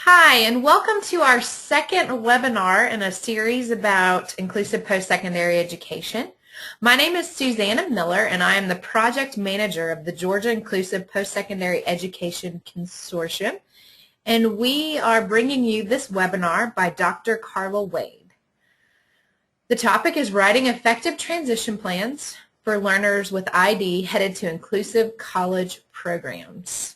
Hi, and welcome to our second webinar in a series about inclusive post-secondary education. My name is Susanna Miller, and I am the project manager of the Georgia Inclusive Post-Secondary Education Consortium. And we are bringing you this webinar by Dr. Karla Wade. The topic is writing effective transition plans for learners with ID headed to inclusive college programs.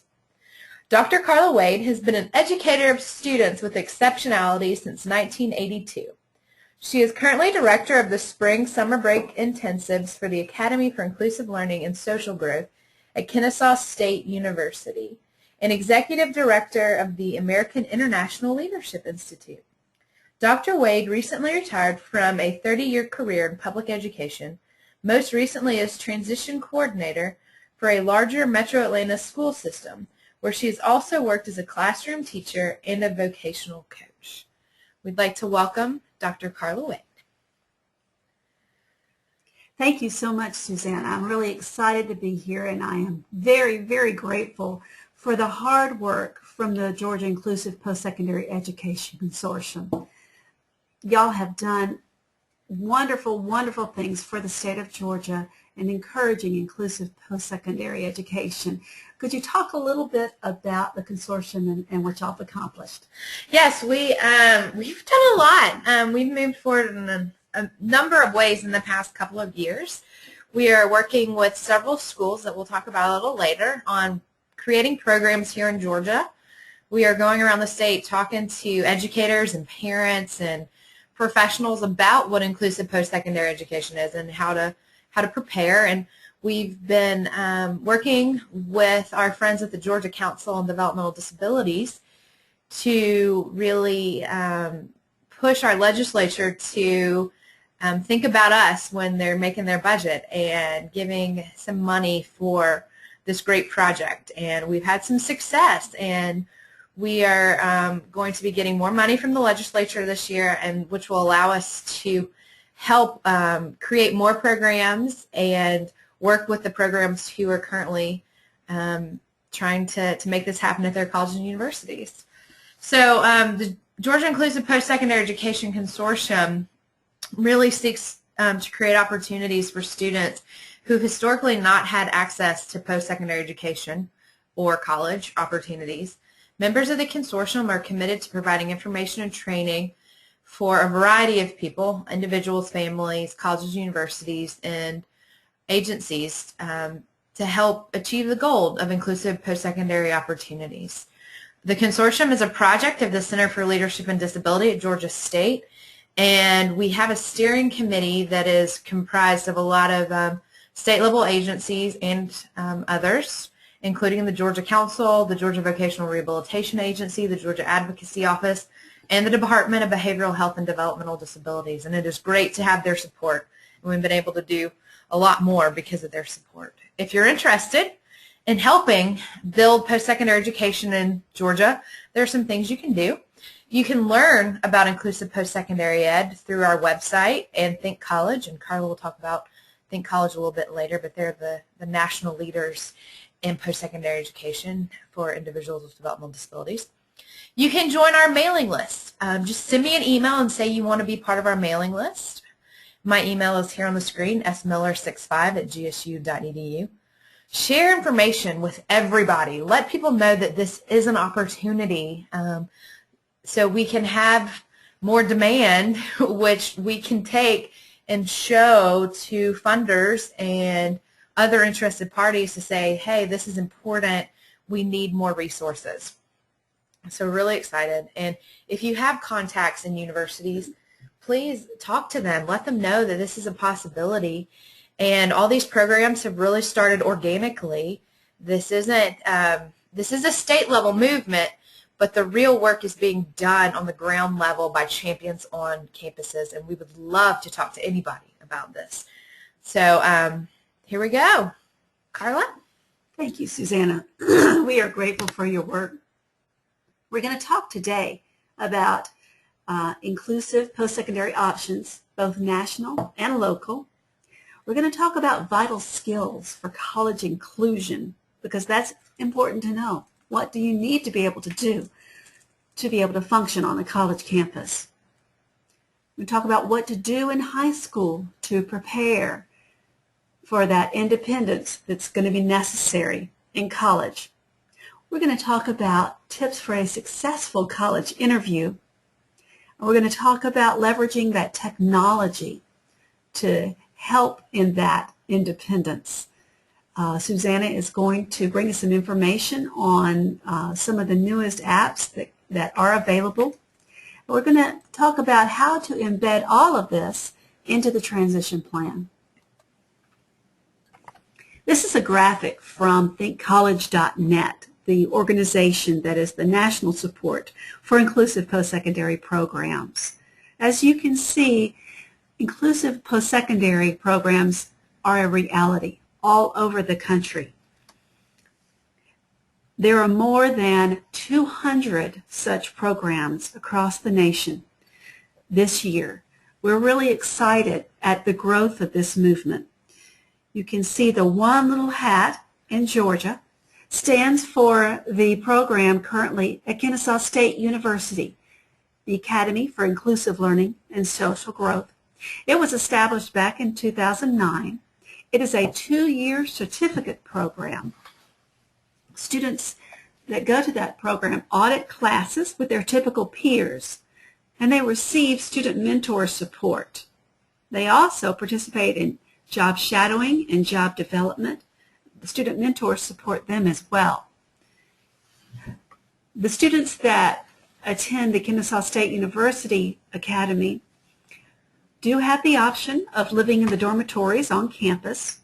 Dr. Karla Wade has been an educator of students with exceptionality since 1982. She is currently director of the Spring Summer Break Intensives for the Academy for Inclusive Learning and Social Growth at Kennesaw State University and executive director of the American International Leadership Institute. Dr. Wade recently retired from a 30-year career in public education, most recently as transition coordinator for a larger Metro Atlanta school system, where she has also worked as a classroom teacher and a vocational coach. We'd like to welcome Dr. Karla Wade. Thank you so much, Susanna. I'm really excited to be here, and I am very, very grateful for the hard work from the Georgia Inclusive Post-Secondary Education Consortium. Y'all have done wonderful, wonderful things for the state of Georgia and encouraging inclusive post-secondary education. Could you talk a little bit about the consortium and what y'all have accomplished? Yes, we've done a lot. We've moved forward in a number of ways in the past couple of years. We are working with several schools that we'll talk about a little later on creating programs here in Georgia. We are going around the state talking to educators and parents and professionals about what inclusive post-secondary education is and how to prepare. And we've been working with our friends at the Georgia Council on Developmental Disabilities to really push our legislature to think about us when they're making their budget and giving some money for this great project. And we've had some success, and we are going to be getting more money from the legislature this year, and which will allow us to help create more programs and work with the programs who are currently trying to make this happen at their colleges and universities. So the Georgia Inclusive Post-Secondary Education Consortium really seeks to create opportunities for students who historically not had access to post-secondary education or college opportunities. Members of the consortium are committed to providing information and training for a variety of people, individuals, families, colleges, universities, and agencies to help achieve the goal of inclusive post-secondary opportunities. The consortium is a project of the Center for Leadership and Disability at Georgia State, and we have a steering committee that is comprised of a lot of state-level agencies and others, including the Georgia Council, the Georgia Vocational Rehabilitation Agency, the Georgia Advocacy Office, and the Department of Behavioral Health and Developmental Disabilities. And it is great to have their support. And we've been able to do a lot more because of their support. If you're interested in helping build post-secondary education in Georgia, there are some things you can do. You can learn about inclusive post-secondary ed through our website and Think College, and Karla will talk about Think College a little bit later, but they're the national leaders in post-secondary education for individuals with developmental disabilities. You can join our mailing list. Just send me an email and say you want to be part of our mailing list. My email is here on the screen, smiller65@gsu.edu. Share information with everybody. Let people know that this is an opportunity so we can have more demand, which we can take and show to funders and other interested parties to say, hey, this is important. We need more resources. So really excited. And if you have contacts in universities, please talk to them. Let them know that this is a possibility. And all these programs have really started organically. This is a state level movement, but the real work is being done on the ground level by champions on campuses. And we would love to talk to anybody about this. So here we go. Karla? Thank you, Susanna. We are grateful for your work. We're going to talk today about inclusive post-secondary options, both national and local. We're going to talk about vital skills for college inclusion, because that's important to know. What do you need to be able to do to be able to function on a college campus. We talk about what to do in high school to prepare for that independence that's going to be necessary in college. We're going to talk about tips for a successful college interview. We're going to talk about leveraging that technology to help in that independence. Susanna is going to bring us some information on some of the newest apps that are available. We're going to talk about how to embed all of this into the transition plan. This is a graphic from thinkcollege.net, the organization that is the national support for inclusive post-secondary programs. As you can see, inclusive post-secondary programs are a reality all over the country. There are more than 200 such programs across the nation this year. We're really excited at the growth of this movement. You can see the one little hat in Georgia stands for the program currently at Kennesaw State University, the Academy for Inclusive Learning and Social Growth. It was established back in 2009. It is a 2-year certificate program. Students that go to that program audit classes with their typical peers, and they receive student mentor support. They also participate in job shadowing and job development. The student mentors support them as well. The students that attend the Kennesaw State University Academy do have the option of living in the dormitories on campus.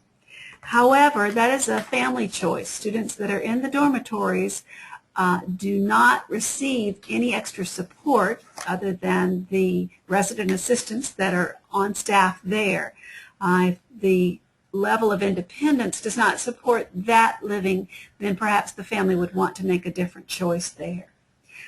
However, that is a family choice. Students that are in the dormitories do not receive any extra support other than the resident assistants that are on staff there. If the level of independence does not support that living, then perhaps the family would want to make a different choice there.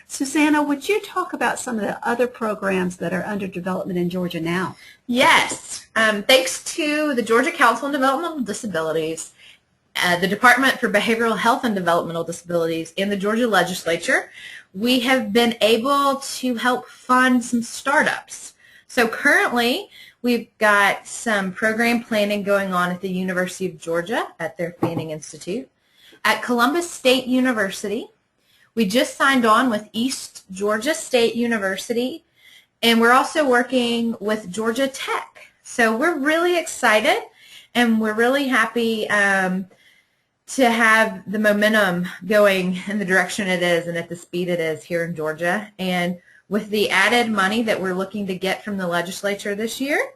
Susanna, would you talk about some of the other programs that are under development in Georgia now? Yes. Thanks to the Georgia Council on Developmental Disabilities, the Department for Behavioral Health and Developmental Disabilities, and the Georgia Legislature, we have been able to help fund some startups. So currently, we've got some program planning going on at the University of Georgia at their Fanning Institute. At Columbus State University, we just signed on with East Georgia State University, and we're also working with Georgia Tech. So we're really excited, and we're really happy to have the momentum going in the direction it is and at the speed it is here in Georgia. And with the added money that we're looking to get from the legislature this year,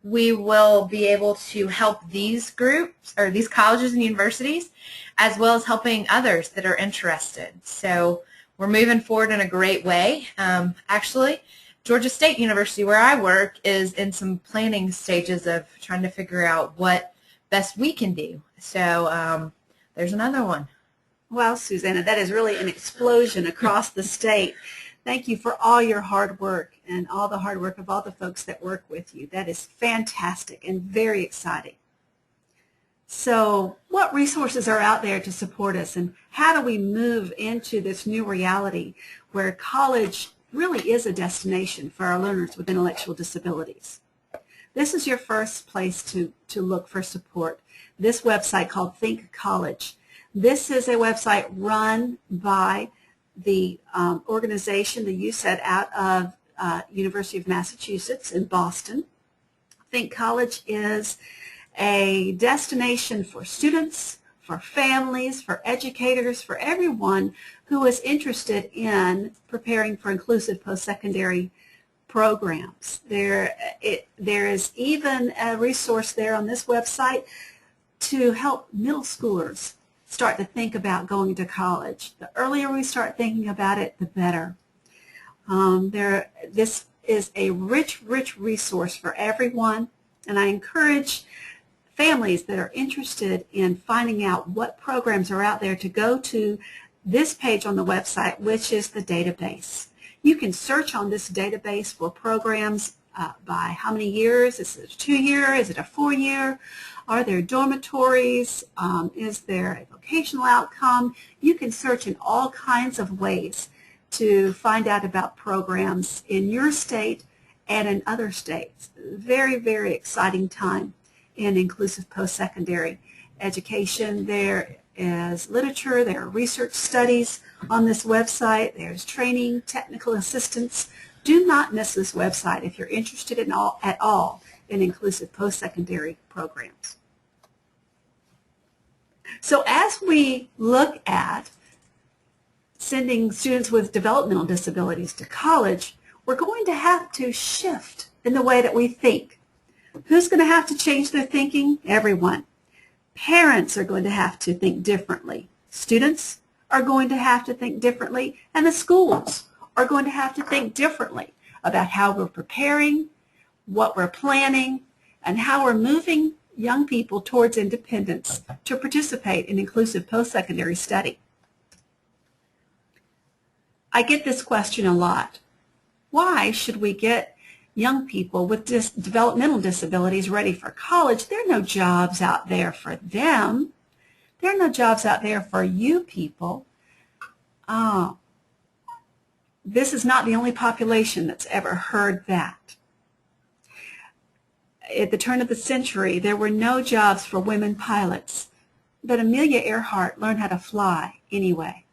we will be able to help these groups or these colleges and universities as well as helping others that are interested. So we're moving forward in a great way. Actually, Georgia State University, where I work, is in some planning stages of trying to figure out what best we can do. So there's another one. Well, Susanna, that is really an explosion across the state. Thank you for all your hard work and all the hard work of all the folks that work with you. That is fantastic and very exciting. So what resources are out there to support us, and how do we move into this new reality where college really is a destination for our learners with intellectual disabilities? This is your first place to look for support. This website called Think College. This is a website run by the organization that you set out of University of Massachusetts in Boston. Think College is a destination for students, for families, for educators, for everyone who is interested in preparing for inclusive post-secondary programs. There is even a resource there on this website to help middle schoolers start to think about going to college. The earlier we start thinking about it, the better. This is a rich resource for everyone, and I encourage families that are interested in finding out what programs are out there to go to this page on the website, which is the database. You can search on this database for programs by how many years. Is it a 2-year? Is it a 4-year? Are there dormitories? Is there a vocational outcome? You can search in all kinds of ways to find out about programs in your state and in other states. Very, very exciting time in inclusive post-secondary education. There is literature, there are research studies on this website, there's training, technical assistance. Do not miss this website if you're interested at all in inclusive post-secondary programs. So as we look at sending students with developmental disabilities to college, we're going to have to shift in the way that we think. Who's going to have to change their thinking? Everyone. Parents are going to have to think differently. Students are going to have to think differently, and the schools are going to have to think differently about how we're preparing, what we're planning, and how we're moving young people towards independence to participate in inclusive post-secondary study. I get this question a lot. Why should we get young people with developmental disabilities ready for college? There are no jobs out there for them. There are no jobs out there for you people. This is not the only population that's ever heard that. At the turn of the century, there were no jobs for women pilots, but Amelia Earhart learned how to fly anyway.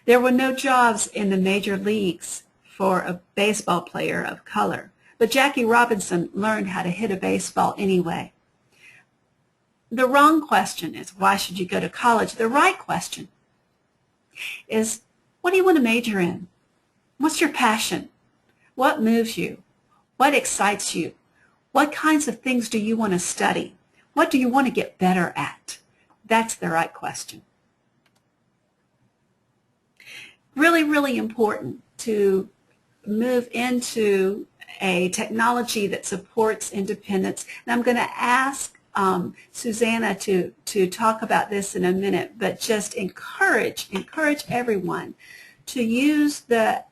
There were no jobs in the major leagues for a baseball player of color, but Jackie Robinson learned how to hit a baseball anyway. The wrong question is, why should you go to college? The right question is, what do you want to major in? What's your passion? What moves you? What excites you? What kinds of things do you want to study? What do you want to get better at? That's the right question. Really, really important to move into a technology that supports independence. And I'm going to ask Susanna to talk about this in a minute, but just encourage everyone to use that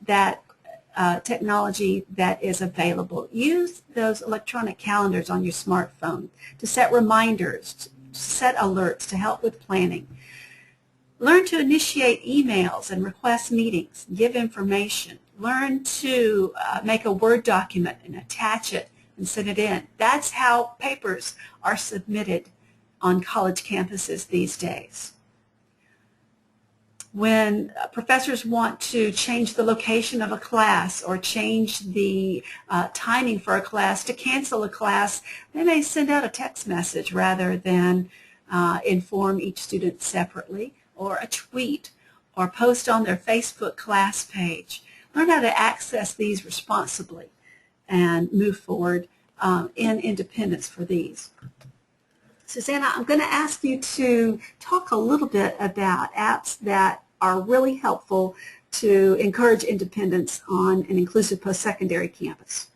technology that is available. Use those electronic calendars on your smartphone to set reminders, to set alerts to help with planning. Learn to initiate emails and request meetings, give information. Learn to make a Word document and attach it and send it in. That's how papers are submitted on college campuses these days. When professors want to change the location of a class or change the timing for a class, to cancel a class, they may send out a text message rather than inform each student separately, or a tweet, or post on their Facebook class page. Learn how to access these responsibly and move forward in independence for these. Susanna, I'm going to ask you to talk a little bit about apps that are really helpful to encourage independence on an inclusive post-secondary campus.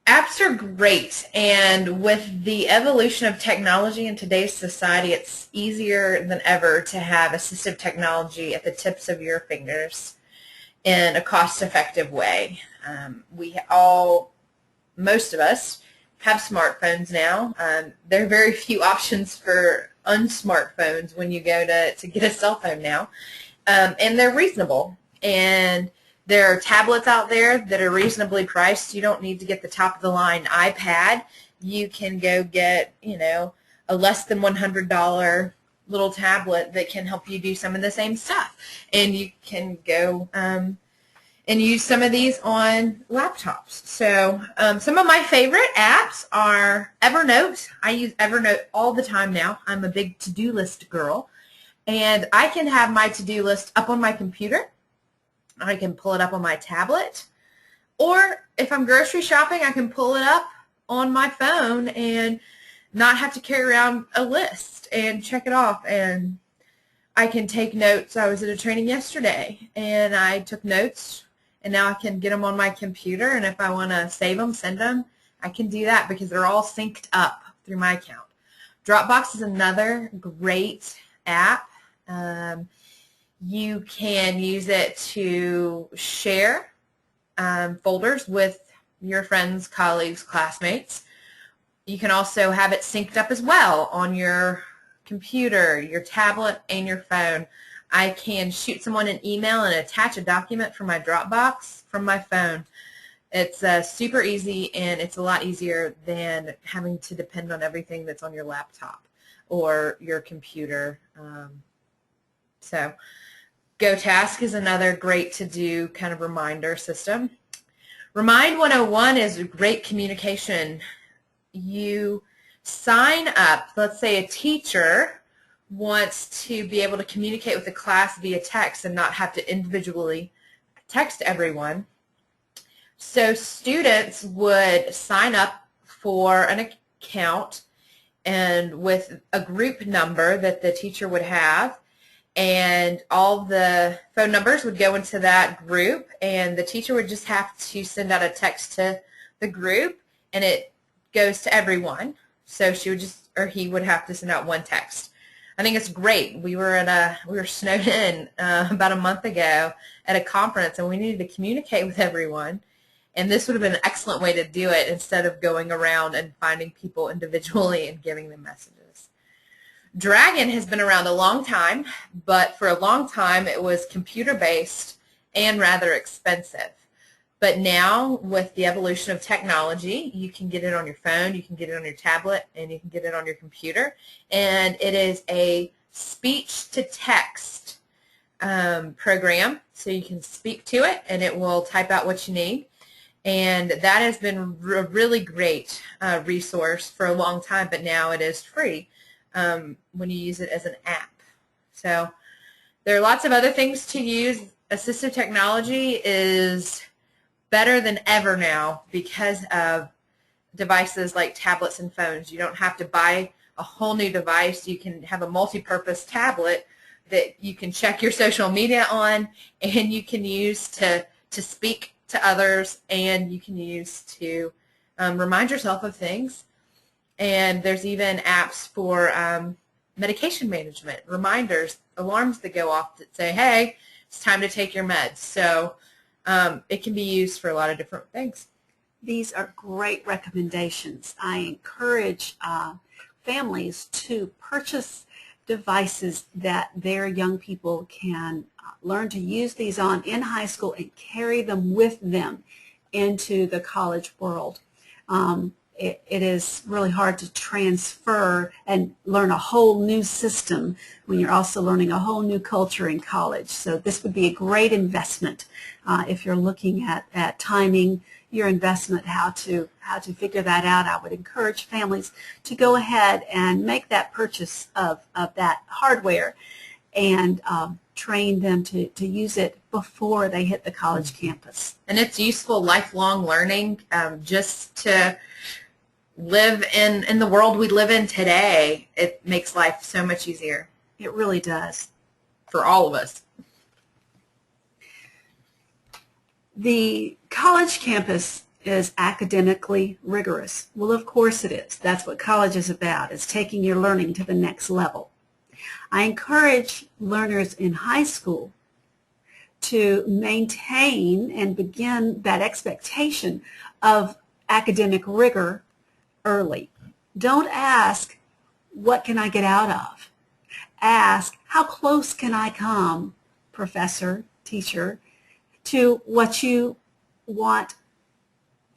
Apps are great, and with the evolution of technology in today's society, it's easier than ever to have assistive technology at the tips of your fingers in a cost-effective way. Most of us have smartphones now. There are very few options for unsmartphones when you go to get a cell phone now, and they're reasonable. And there are tablets out there that are reasonably priced. You don't need to get the top-of-the-line iPad. You can go get, a less than $100 little tablet that can help you do some of the same stuff. And you can go and use some of these on laptops. So some of my favorite apps are Evernote. I use Evernote all the time now. I'm a big to-do list girl. And I can have my to-do list up on my computer. I can pull it up on my tablet, or if I'm grocery shopping, I can pull it up on my phone and not have to carry around a list and check it off. And I can take notes. I was at a training yesterday, and I took notes, and now I can get them on my computer, and if I want to save them, send them, I can do that because they're all synced up through my account. Dropbox is another great app. You can use it to share folders with your friends, colleagues, classmates. You can also have it synced up as well on your computer, your tablet, and your phone. I can shoot someone an email and attach a document from my Dropbox from my phone. It's super easy, and it's a lot easier than having to depend on everything that's on your laptop or your computer. So GoTask is another great to-do kind of reminder system. Remind 101 is great communication. You sign up, let's say a teacher wants to be able to communicate with the class via text and not have to individually text everyone. So students would sign up for an account and with a group number that the teacher would have, and all the phone numbers would go into that group, and the teacher would just have to send out a text to the group, and it goes to everyone. So she would just, or he would have to send out one text. I think it's great. We were snowed in about a month ago at a conference, and we needed to communicate with everyone. And this would have been an excellent way to do it instead of going around and finding people individually and giving them messages. Dragon has been around a long time, but for a long time it was computer-based and rather expensive. But now, with the evolution of technology, you can get it on your phone, you can get it on your tablet, and you can get it on your computer. And it is a speech-to-text program, so you can speak to it, and it will type out what you need. And that has been a really great resource for a long time, but now it is free when you use it as an app. So there are lots of other things to use. Assistive technology is better than ever now because of devices like tablets and phones. You don't have to buy a whole new device. You can have a multi-purpose tablet that you can check your social media on, and you can use to speak to others, and you can use to remind yourself of things. And there's even apps for medication management, reminders, alarms that go off that say, hey, it's time to take your meds. So it can be used for a lot of different things. These are great recommendations. I encourage families to purchase devices that their young people can learn to use these on in high school and carry them with them into the college world. It is really hard to transfer and learn a whole new system when you're also learning a whole new culture in college. So this would be a great investment if you're looking at timing your investment, how to figure that out. I would encourage families to go ahead and make that purchase of that hardware and train them to use it before they hit the college campus. And it's useful lifelong learning just to live in the world we live in today. It makes life so much easier. It really does. For all of us. The college campus is academically rigorous. Well, of course it is. That's what college is about. It's taking your learning to the next level. I encourage learners in high school to maintain and begin that expectation of academic rigor early. Don't ask, what can I get out of? Ask, how close can I come, professor, teacher, to what you want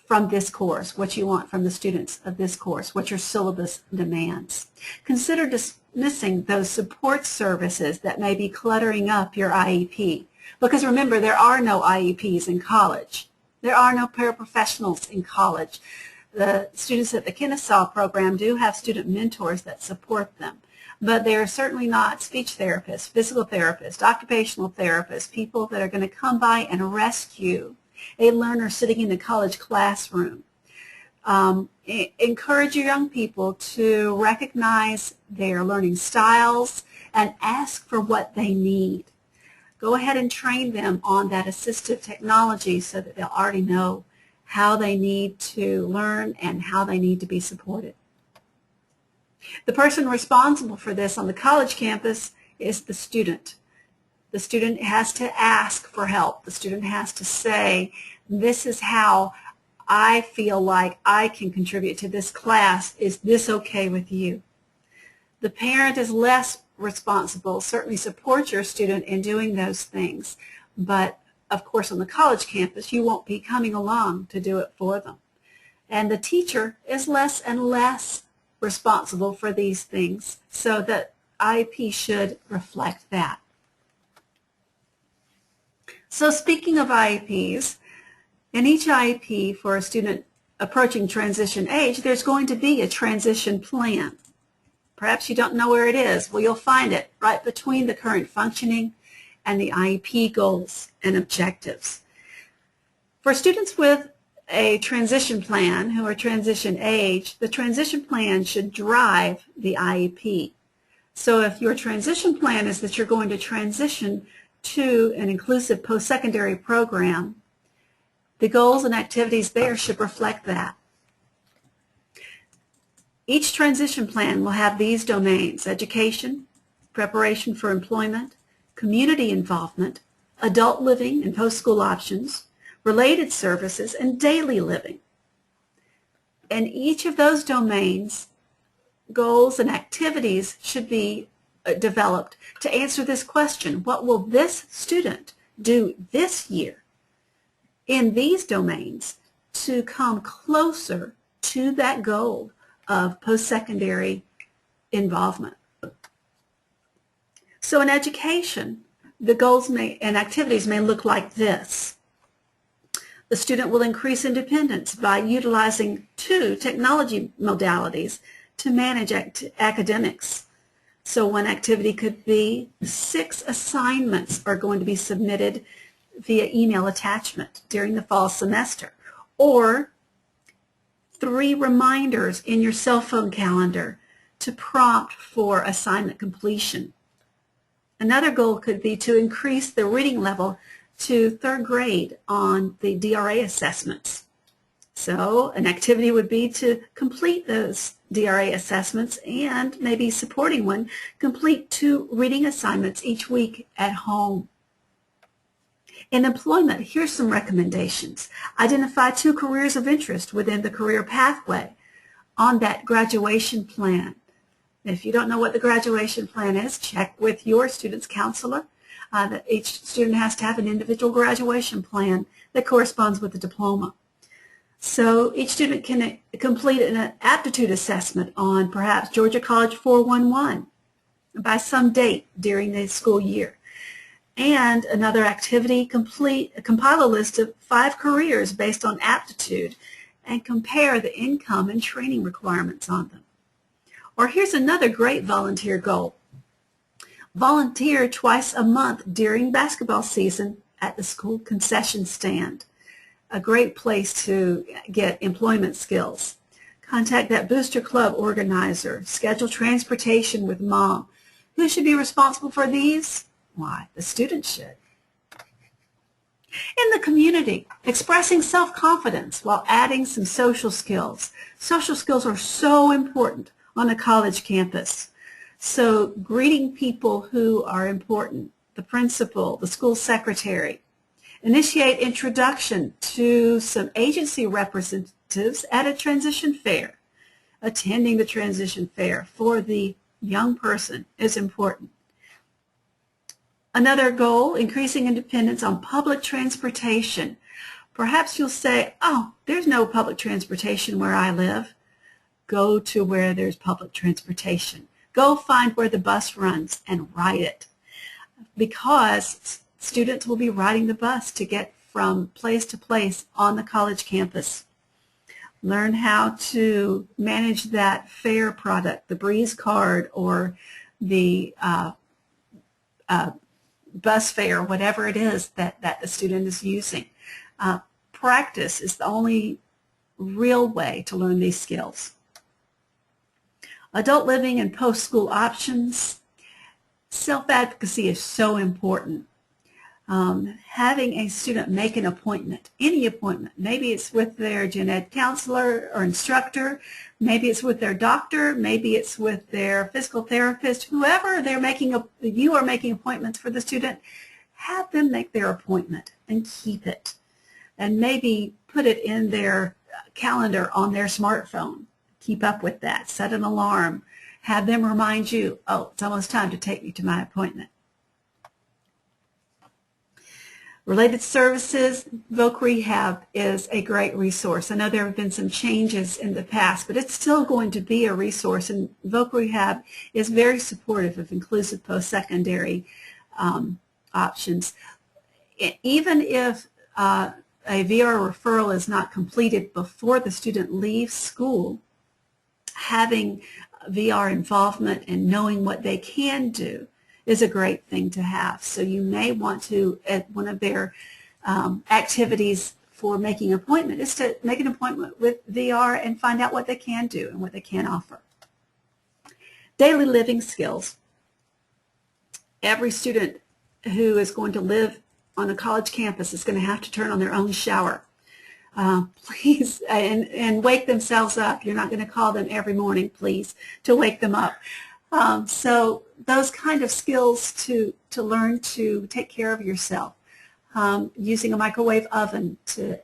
from this course, what you want from the students of this course, what your syllabus demands. Consider dismissing those support services that may be cluttering up your IEP. Because remember, there are no IEPs in college. There are no paraprofessionals in college. The students at the Kennesaw program do have student mentors that support them. But they are certainly not speech therapists, physical therapists, occupational therapists, people that are going to come by and rescue a learner sitting in the college classroom. Encourage your young people to recognize their learning styles and ask for what they need. Go ahead and train them on that assistive technology so that they'll already know how they need to learn and how they need to be supported. The person responsible for this on the college campus is the student. The student has to ask for help. The student has to say, this is how I feel like I can contribute to this class. Is this okay with you? The parent is less responsible. Certainly support your student in doing those things. But of course, on the college campus, you won't be coming along to do it for them. And the teacher is less and less responsible for these things, so that IEP should reflect that. So speaking of IEPs, in each IEP for a student approaching transition age, there's going to be a transition plan. Perhaps you don't know where it is. Well, you'll find it right between the current functioning and the IEP goals and objectives. For students with a transition plan who are transition age, the transition plan should drive the IEP. So if your transition plan is that you're going to transition to an inclusive post-secondary program, the goals and activities there should reflect that. Each transition plan will have these domains: education, preparation for employment, community involvement, adult living and post-school options, related services, and daily living. And each of those domains, goals and activities should be developed to answer this question: what will this student do this year in these domains to come closer to that goal of post-secondary involvement? So in education, the goals and activities may look like this. The student will increase independence by utilizing 2 technology modalities to manage academics. So one activity could be 6 assignments are going to be submitted via email attachment during the fall semester, or 3 reminders in your cell phone calendar to prompt for assignment completion. Another goal could be to increase the reading level to 3rd grade on the DRA assessments. So an activity would be to complete those DRA assessments, and maybe supporting one, complete 2 reading assignments each week at home. In employment, here's some recommendations. Identify 2 careers of interest within the career pathway on that graduation plan. If you don't know what the graduation plan is, check with your student's counselor. That each student has to have an individual graduation plan that corresponds with the diploma. So each student can complete an aptitude assessment on perhaps Georgia College 411 by some date during the school year. And another activity, compile a list of 5 careers based on aptitude and compare the income and training requirements on them. Or here's another great volunteer goal. Volunteer twice a month during basketball season at the school concession stand. A great place to get employment skills. Contact that booster club organizer. Schedule transportation with mom. Who should be responsible for these? Why, the student should. In the community, expressing self-confidence while adding some social skills. Social skills are so important on a college campus. So greeting people who are important, the principal, the school secretary. Initiate introduction to some agency representatives at a transition fair. Attending the transition fair for the young person is important. Another goal, increasing independence on public transportation. Perhaps you'll say, oh, there's no public transportation where I live. Go to where there's public transportation. Go find where the bus runs and ride it, because students will be riding the bus to get from place to place on the college campus. Learn how to manage that fare product, the Breeze card or the bus fare, whatever it is that the student is using. Practice is the only real way to learn these skills. Adult living and post-school options. Self-advocacy is so important. Having a student make an appointment, any appointment, maybe it's with their gen ed counselor or instructor, maybe it's with their doctor, maybe it's with their physical therapist, whoever you are making appointments for the student, have them make their appointment and keep it. And maybe put it in their calendar on their smartphone. Keep up with that. Set an alarm. Have them remind you, oh, it's almost time to take me to my appointment. Related services, Voc Rehab is a great resource. I know there have been some changes in the past, but it's still going to be a resource, and Voc Rehab is very supportive of inclusive post-secondary options. Even if a VR referral is not completed before the student leaves school, having VR involvement and knowing what they can do is a great thing to have. So you may want to, at one of their activities for making an appointment, is to make an appointment with VR and find out what they can do and what they can offer. Daily living skills. Every student who is going to live on a college campus is going to have to turn on their own shower. Please, and wake themselves up. You're not going to call them every morning, please, to wake them up. So those kind of skills to learn to take care of yourself. Using a microwave oven to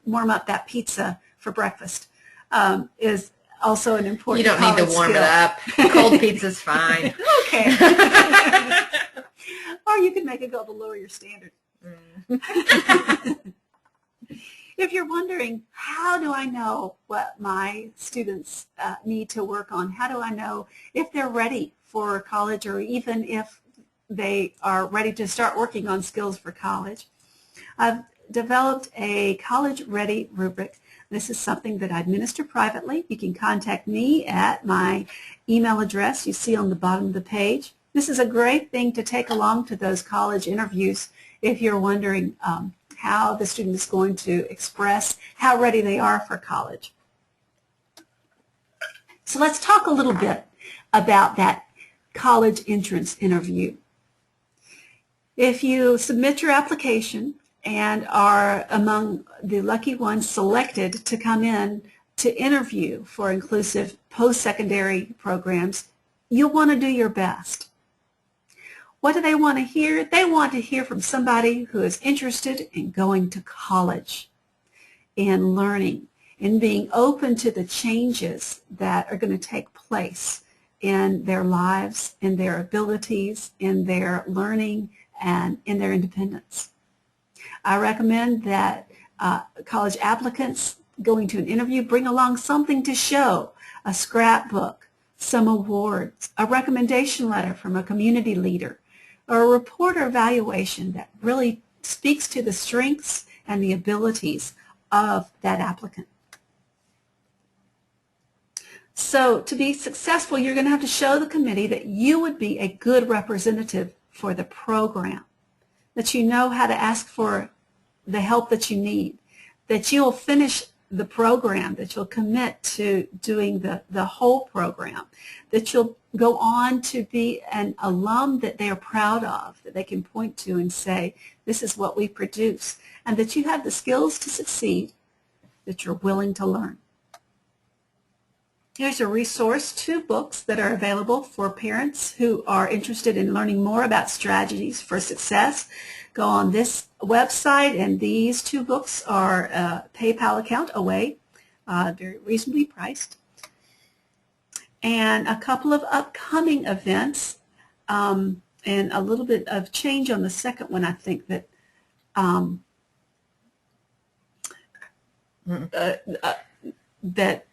warm up that pizza for breakfast is also an important skill. You don't need to warm it up. Cold pizza's fine. Okay. Or you can make it go below your standard. If you're wondering, how do I know what my students need to work on? How do I know if they're ready for college, or even if they are ready to start working on skills for college? I've developed a college-ready rubric. This is something that I administer privately. You can contact me at my email address you see on the bottom of the page. This is a great thing to take along to those college interviews if you're wondering how the student is going to express how ready they are for college. So let's talk a little bit about that college entrance interview. If you submit your application and are among the lucky ones selected to come in to interview for inclusive post-secondary programs, you'll want to do your best. What do they want to hear? They want to hear from somebody who is interested in going to college and learning and being open to the changes that are going to take place in their lives, in their abilities, in their learning, and in their independence. I recommend that college applicants going to an interview bring along something to show, a scrapbook, some awards, a recommendation letter from a community leader, or a report or evaluation that really speaks to the strengths and the abilities of that applicant. So to be successful, you're going to have to show the committee that you would be a good representative for the program, that you know how to ask for the help that you need, that you'll finish the program, that you'll commit to doing the whole program, that you'll go on to be an alum that they are proud of, that they can point to and say, this is what we produce, and that you have the skills to succeed, that you're willing to learn. Here's a resource, 2 books that are available for parents who are interested in learning more about strategies for success. Go on this website, and these 2 books are a PayPal account away, very reasonably priced. And a couple of upcoming events, and a little bit of change on the second one, I think that that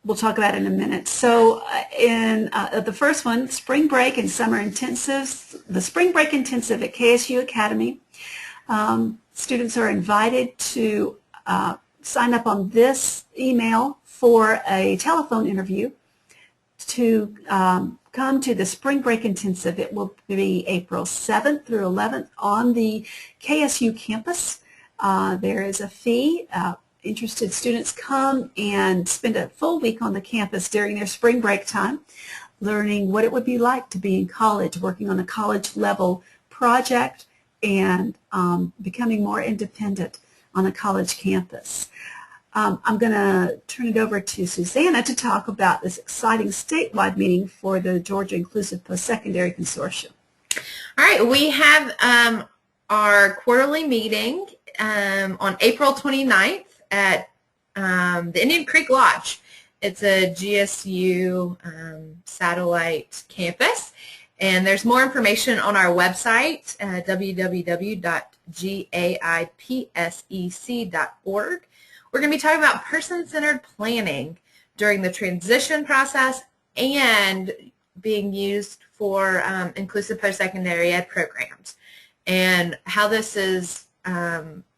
we'll talk about in a minute. So in the first one, Spring Break and Summer Intensives, the Spring Break Intensive at KSU Academy, students are invited to sign up on this email for a telephone interview to come to the Spring Break Intensive. It will be April 7th through 11th on the KSU campus. There is a fee. Interested students come and spend a full week on the campus during their spring break time, learning what it would be like to be in college, working on a college level project, and becoming more independent on a college campus. I'm going to turn it over to Susanna to talk about this exciting statewide meeting for the Georgia Inclusive Postsecondary Consortium. All right, we have our quarterly meeting on April 29th at the Indian Creek Lodge. It's a GSU satellite campus. And there's more information on our website, www.gaipsec.org. We're going to be talking about person-centered planning during the transition process and being used for inclusive post-secondary ed programs, and how this is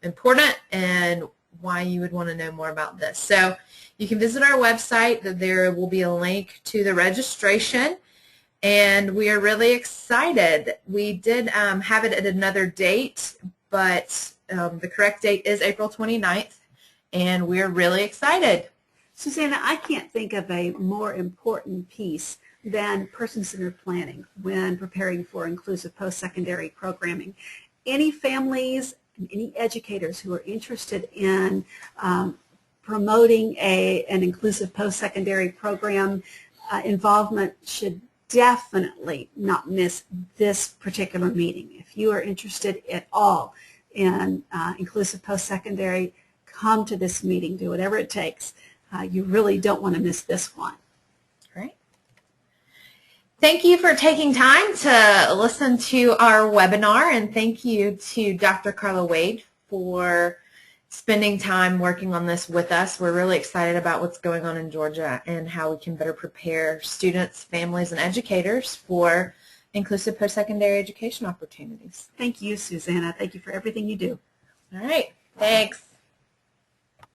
important and why you would want to know more about this. So you can visit our website. There will be a link to the registration, and we are really excited. We did have it at another date, but the correct date is April 29th, and we're really excited. Susanna, I can't think of a more important piece than person-centered planning when preparing for inclusive post-secondary programming. Any families and any educators who are interested in promoting an inclusive post-secondary program involvement should definitely not miss this particular meeting. If you are interested at all in inclusive post-secondary, come to this meeting, do whatever it takes. You really don't want to miss this one. Great. Thank you for taking time to listen to our webinar, and thank you to Dr. Karla Wade for spending time working on this with us. We're really excited about what's going on in Georgia and how we can better prepare students, families, and educators for inclusive post-secondary education opportunities. Thank you, Susanna. Thank you for everything you do. All right. Thanks.